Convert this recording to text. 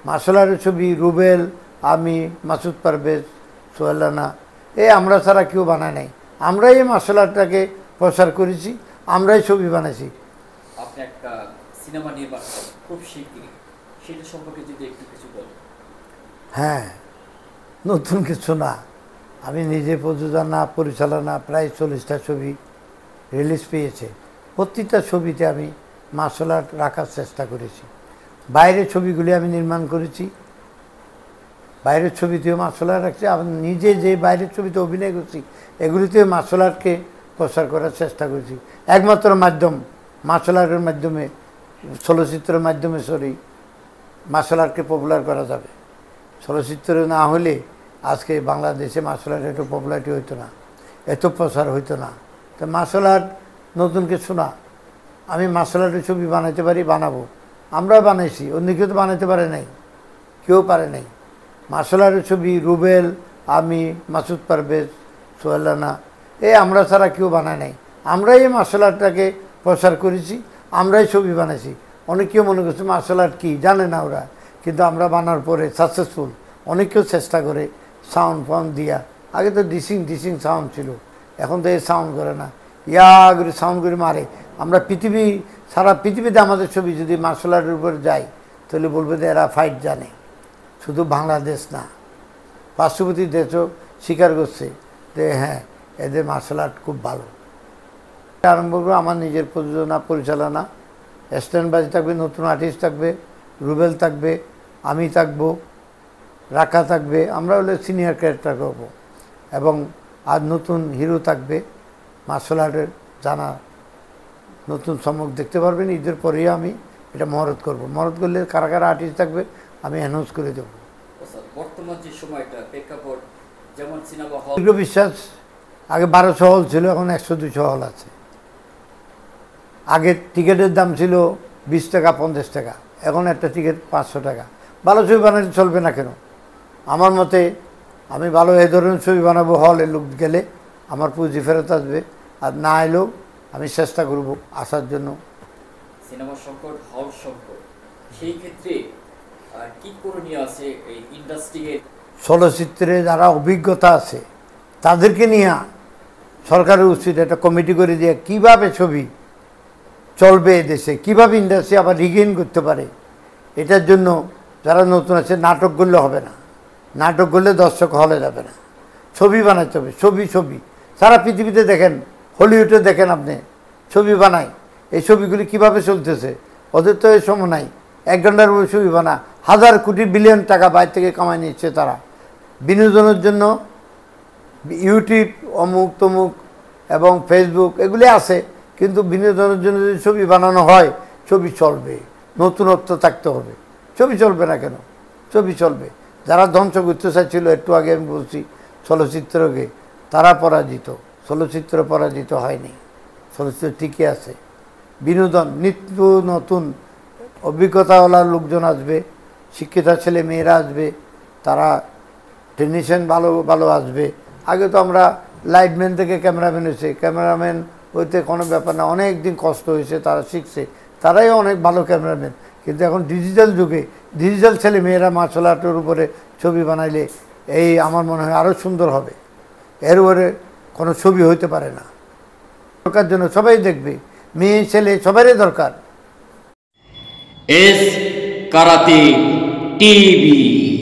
Martial আর্টের ছবি রুবেল, আমি, মাসুদ পারভেজ, সোহেল রানা, আমরা ছাড়া কেউ বানায় নাই। আমরাই এই মার্শাল আর্টটাকে প্রসার করেছি, আমরাই ছবি বানাইছি। আপনি একটা সিনেমা নির্মাণ করেন খুব শিগগিরই, সেটা সম্পর্কে যদি একটু কিছু বলেন। হ্যাঁ, নতুন কিছু না, আমি নিজে প্রযোজনা পরিচালনা প্রায় 40টা ছবি রিলিজ পেয়েছে। প্রতিটা ছবিতে আমি মার্শাল আর্ট রাখার চেষ্টা করেছি। বাইরের ছবিগুলি আমি নির্মাণ করেছি, বাইরের ছবিতেও মার্শাল আর্ট রাখছি। আমি নিজে যে বাইরের ছবিতে অভিনয় করছি এগুলিতেও মার্শাল আর্টকে প্রসার করার চেষ্টা করেছি। একমাত্র মাধ্যম মার্শাল আর্টের মাধ্যমে, চলচ্চিত্রের মাধ্যমে মার্শাল আর্টকে পপুলার করা যাবে। চলচ্চিত্র না হলে আজকে বাংলাদেশে মার্শাল আর্ট এত পপুলারিটি হইতো না, এত প্রসার হইতো না। তো মার্শাল আর্ট নতুন কিছু না। আমি মার্শাল আর্টের ছবি বানাইতে পারি, বানাবো। আমরাও বানাইছি, অন্য কেউ তো বানাইতে পারে নাই, কেউ পারে নাই। মার্শাল আর্টের ছবি রুবেল, আমি, মাসুদ পারভেজ, সোহেল রানা, আমরা ছাড়া কেউ বানায় নাই। আমরাই এই মার্শাল আর্টটাকে প্রসার করেছি, আমরাই ছবি বানাইছি। অনেকেও মনে করছে মার্শাল আর্ট কী জানে না ওরা, কিন্তু আমরা বানার পরে সাকসেসফুল। অনেকেও চেষ্টা করে সাউন্ড ফাউন্ড দিয়া। আগে তো ডিসিং সাউন্ড ছিল, এখন তো এই সাউন্ড করে না, ইয়া করে সাউন্ড করে মারে। আমরা সারা পৃথিবীতে আমাদের ছবি যদি মার্শাল আর্টের উপরে যায় তাহলে বলবে যে এরা ফাইট জানে। শুধু বাংলাদেশ না, পার্শ্ববর্তী দেশও স্বীকার করছে যে হ্যাঁ, এদের মার্শাল আর্ট খুব ভালো। আরম্ভ করবো আমার নিজের প্রযোজনা পরিচালনা, স্ট্যান্ড বাজি থাকবে, নতুন আর্টিস্ট থাকবে, রুবেল থাকবে, আমি থাকবো, রাখা থাকবে। আমরা হলে সিনিয়র ক্যারেক্টার করবো, এবং আর নতুন হিরো থাকবে মার্শাল আর্টের জানা নতুন চমক দেখতে পারবেন। ঈদের পরেই আমি এটা মহরত করব। মহরত করলে কারা কারা আর্টিস্ট থাকবে আমি অ্যানাউন্স করে দেবো। বর্তমান যে সময়টা প্রেক্ষাপট, যেমন সিনেমা হল, বিশ্বাস আগে 1200 হল ছিল, এখন 100-200 হল আছে। আগে টিকিটের দাম ছিল 20 টাকা 50 টাকা, এখন একটা টিকিট 500 টাকা। ভালো ছবি বানাতে চলবে না কেন? আমার মতে আমি ভালো এই ধরনের ছবি বানাবো, হলে লোক গেলে আমার পুঁজি ফেরত আসবে, আর না এলেও আমি চেষ্টা করব আসার জন্য। সিনেমা সংকট, হল সংকট, সেই ক্ষেত্রে কি করণীয় আছে এই ইন্ডাস্ট্রির? চলচ্চিত্রে যারা অভিজ্ঞতা আছে তাদেরকে নিয়ে সরকারের উচিত একটা কমিটি করে দিয়ে কীভাবে ছবি চলবে দেশে, কীভাবে ইন্ডাস্ট্রি আবার রিগেইন করতে পারে। এটার জন্য যারা নতুন আছে, নাটক করলে হবে না, নাটক করলে দর্শক হলে যাবে না, ছবি বানাতে হবে। ছবি সারা পৃথিবীতে দেখেন, হলিউডে দেখেন আপনি ছবি বানায়, এই ছবিগুলি কিভাবে চলতেছে। ওদের তো এই সময় নাই, 1 ঘন্টার উপর ছবি বানা, 1000 কোটি বিলিয়ন টাকা বাইরে থেকে কামাই নিচ্ছে তারা বিনোদনের জন্য। ইউটিউব অমুক তমুক এবং ফেসবুক এগুলি আছে, কিন্তু বিনোদনের জন্য যদি ছবি বানানো হয় ছবি চলবে, নতুনত্ব থাকতে হবে। ছবি চলবে না কেন? ছবি চলবে। যারা ধ্বংস করতে চাইছিল, একটু আগে আমি বলছি চলচ্চিত্রকে, তারা পরাজিত, চলচ্চিত্র পরাজিত হয়নি, চলচ্চিত্র টিকে আছে। বিনোদন, নিত্য নতুন অভিজ্ঞতাওয়ালা লোকজন আসবে, শিক্ষিত ছেলে মেয়েরা আসবে, তারা টেকনিশিয়ান ভালো ভালো আসবে। আগে তো আমরা লাইটম্যান থেকে ক্যামেরাম্যান হয়েছে, ক্যামেরাম্যান হইতে কোনো ব্যাপার না, অনেক দিন কষ্ট হয়েছে, তারা শিখছে, তারাই অনেক ভালো ক্যামেরাম্যান। কিন্তু এখন ডিজিটাল যুগে ডিজিটাল ছেলে মেয়েরা মার্শাল আর্টের উপরে ছবি বানাইলে আমার মনে হয় আরও সুন্দর হবে। এর উপরে কোনো ছবি হইতে পারে না। দরকার জন্য সবাই দেখবে, মেয়ে ছেলে সবারই দরকার। S karate TV.